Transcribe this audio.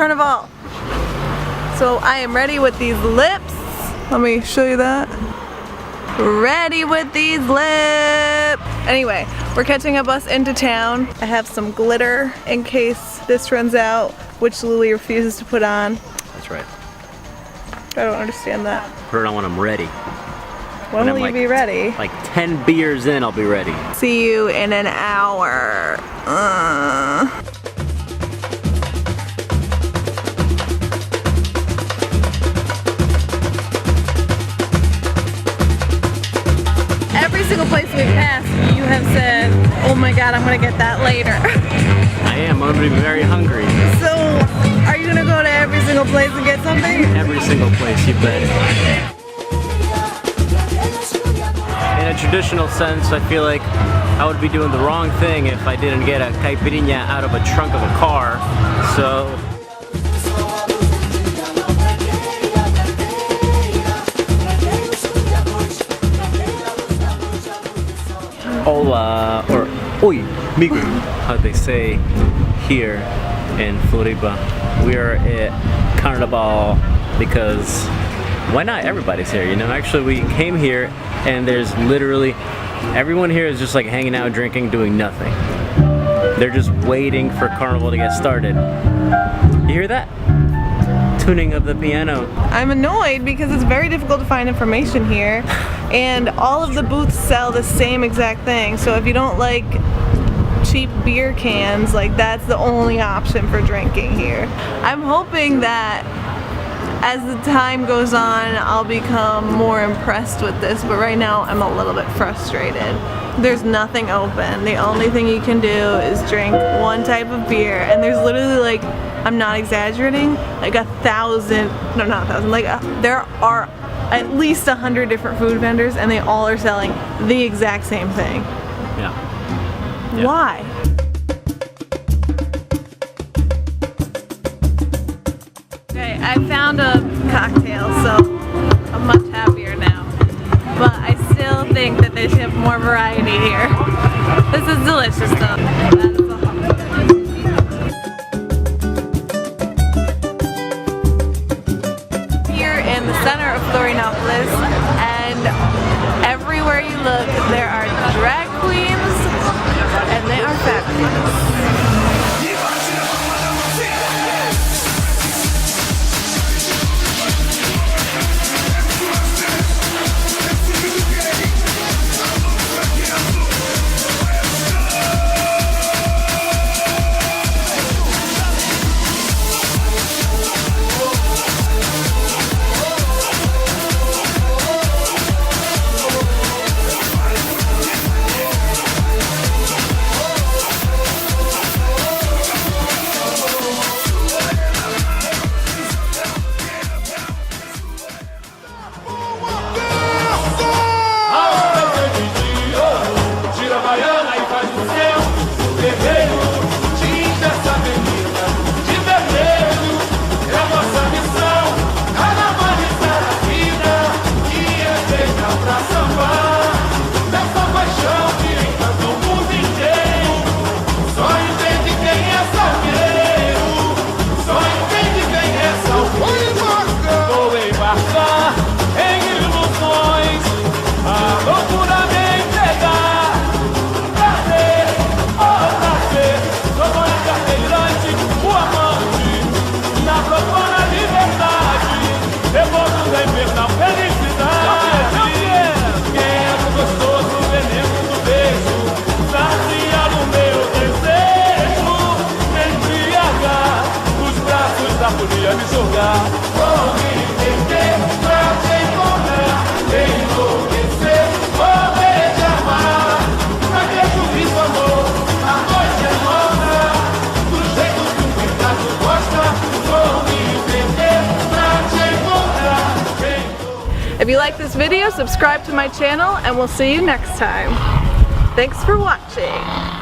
Carnival. So I am ready with these lips. Let me show you that. Ready with these lips. Anyway, we're catching a bus into town. I have some glitter in case this runs out, which Louie refuses to put on. That's right. I don't understand that. Put it on when I'm ready. When will you be ready? Like 10 beers in, I'll be ready. See you in an hour. Every single place we pass, you have said, oh my god, I'm gonna get that later. I am. I'm gonna be very hungry. So, are you gonna go to every single place and get something? Every single place, you bet. In a traditional sense, I feel like I would be doing the wrong thing if I didn't get a caipirinha out of a trunk of a car. So hola, or oi, migo, how they say here in Floripa. We are at Carnival because why not? Everybody's here, you know. Actually, we came here and there's literally everyone here is just like hanging out, drinking, doing nothing. They're just waiting for Carnival to get started. You hear that? Tuning of the piano. I'm annoyed because it's very difficult to find information here, and all of the booths sell the same exact thing. So if you don't like cheap beer cans, like that's the only option for drinking here. I'm hoping that as the time goes on, I'll become more impressed with this, but right now I'm a little bit frustrated. There's nothing open. The only thing you can do is drink one type of beer, and there's literally like, I'm not exaggerating, like 1,000, no not 1,000, like there are at least 100 different food vendors and they all are selling the exact same thing. Yeah. Why? Okay, I found a cocktail, so I'm much happier now. But I still think that they should have more variety here. This is delicious though. That is a here in the center of Florianopolis, and everywhere you look there are drag queens, and they are fabulous. If you like this video, subscribe to my channel and we'll see you next time. Thanks for watching.